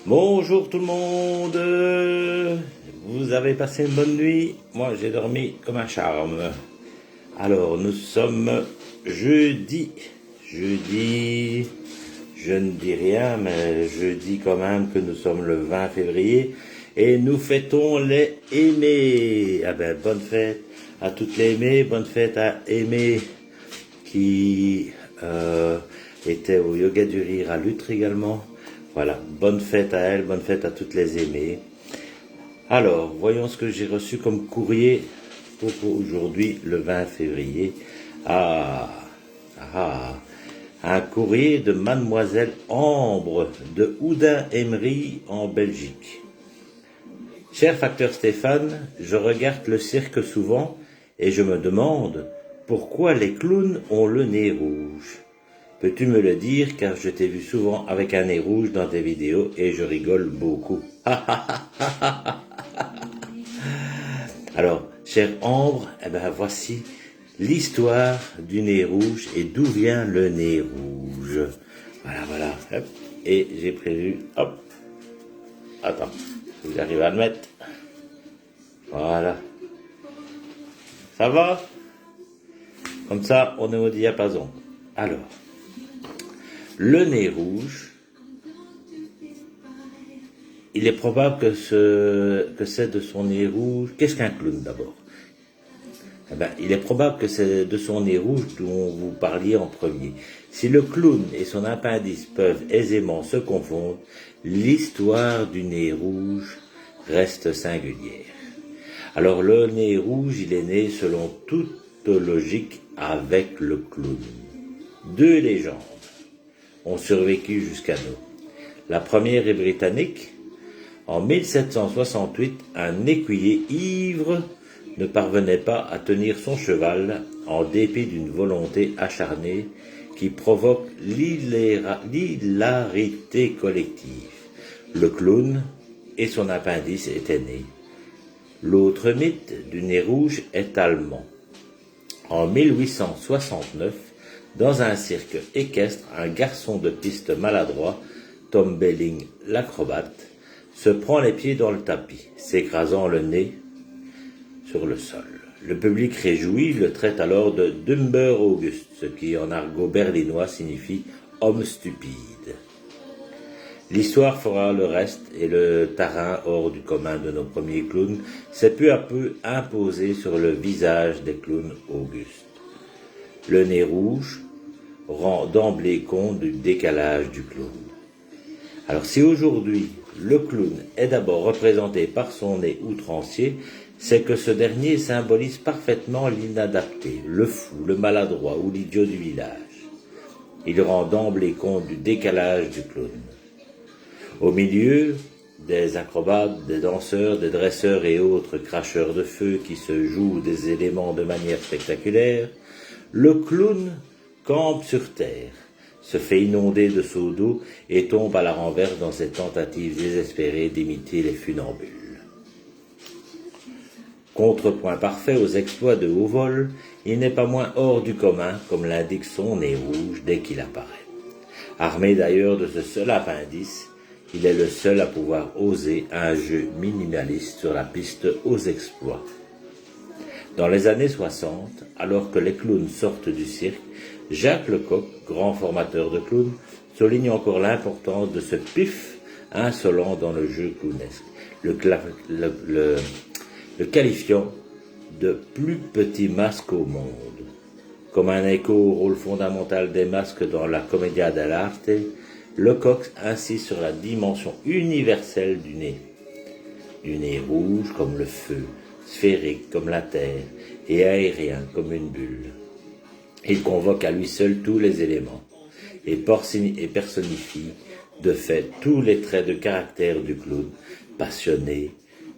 Bonjour tout le monde. Vous avez passé une bonne nuit? Moi j'ai dormi comme un charme. Alors nous sommes jeudi. Jeudi, je ne dis rien, mais je dis quand même que nous sommes le 20 février et nous fêtons les aimés. Ah ben bonne fête à toutes les aimées, bonne fête à Aimée qui était au yoga du rire à Lutre également. Voilà, bonne fête à elle, bonne fête à toutes les aimées. Alors, voyons ce que j'ai reçu comme courrier pour aujourd'hui, le 20 février. Ah, ah, un courrier de Mademoiselle Ambre de Houdin-Emery en Belgique. Cher facteur Stéphane, je regarde le cirque souvent et je me demande pourquoi les clowns ont le nez rouge. Peux-tu me le dire car je t'ai vu souvent avec un nez rouge dans tes vidéos et je rigole beaucoup. Alors, chère Ambre, voici l'histoire du nez rouge et d'où vient le nez rouge. Voilà, hop. Et j'ai prévu, hop, attends, si j'arrive à le mettre. Voilà. Ça va? Comme ça, on est au diapason. Alors, le nez rouge, il est probable que c'est de son nez rouge. Qu'est-ce qu'un clown d'abord? Il est probable que c'est de son nez rouge dont vous parliez en premier. Si le clown et son appendice peuvent aisément se confondre, l'histoire du nez rouge reste singulière. Alors le nez rouge, il est né selon toute logique avec le clown. Deux légendes ont survécu jusqu'à nous. La première est britannique. En 1768, un écuyer ivre ne parvenait pas à tenir son cheval en dépit d'une volonté acharnée qui provoque l'hilarité collective. Le clown et son appendice étaient nés. L'autre mythe du nez rouge est allemand. En 1869, dans un cirque équestre, un garçon de piste maladroit, Tom Belling l'acrobate, se prend les pieds dans le tapis, s'écrasant le nez sur le sol. Le public réjoui le traite alors de Dumber August, ce qui en argot berlinois signifie homme stupide. L'histoire fera le reste et le tarin hors du commun de nos premiers clowns s'est peu à peu imposé sur le visage des clowns augustes. Le nez rouge rend d'emblée compte du décalage du clown. Alors si aujourd'hui le clown est d'abord représenté par son nez outrancier, c'est que ce dernier symbolise parfaitement l'inadapté, le fou, le maladroit ou l'idiot du village. Il rend d'emblée compte du décalage du clown. Au milieu, des acrobates, des danseurs, des dresseurs et autres cracheurs de feu qui se jouent des éléments de manière spectaculaire, le clown campe sur terre, se fait inonder de seaux d'eau et tombe à la renverse dans ses tentatives désespérées d'imiter les funambules. Contrepoint parfait aux exploits de haut vol, il n'est pas moins hors du commun, comme l'indique son nez rouge dès qu'il apparaît. Armé d'ailleurs de ce seul appendice, il est le seul à pouvoir oser un jeu minimaliste sur la piste aux exploits. Dans les années 60, alors que les clowns sortent du cirque, Jacques Lecoq, grand formateur de clowns, souligne encore l'importance de ce pif insolent dans le jeu clownesque, le qualifiant de plus petit masque au monde. Comme un écho au rôle fondamental des masques dans la commedia dell'arte, Lecoq insiste sur la dimension universelle du nez. Du nez rouge comme le feu, sphérique comme la terre et aérien comme une bulle. Il convoque à lui seul tous les éléments et personnifie de fait tous les traits de caractère du clown, passionné,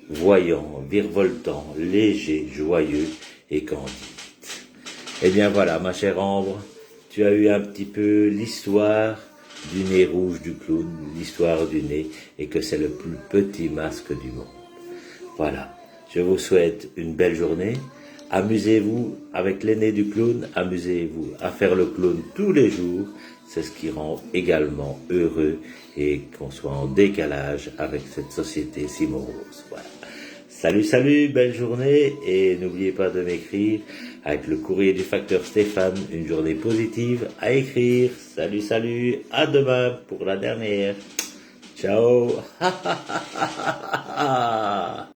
voyant, virevoltant, léger, joyeux et candide. Eh bien voilà, ma chère Ambre, tu as eu un petit peu l'histoire du nez rouge du clown, l'histoire du nez, et que c'est le plus petit masque du monde. Voilà, je vous souhaite une belle journée. Amusez-vous avec les nez du clown, amusez-vous à faire le clown tous les jours, c'est ce qui rend également heureux et qu'on soit en décalage avec cette société si morose. Voilà. Salut, salut, belle journée et n'oubliez pas de m'écrire avec le courrier du facteur Stéphane, une journée positive à écrire. Salut, salut, à demain pour la dernière. Ciao.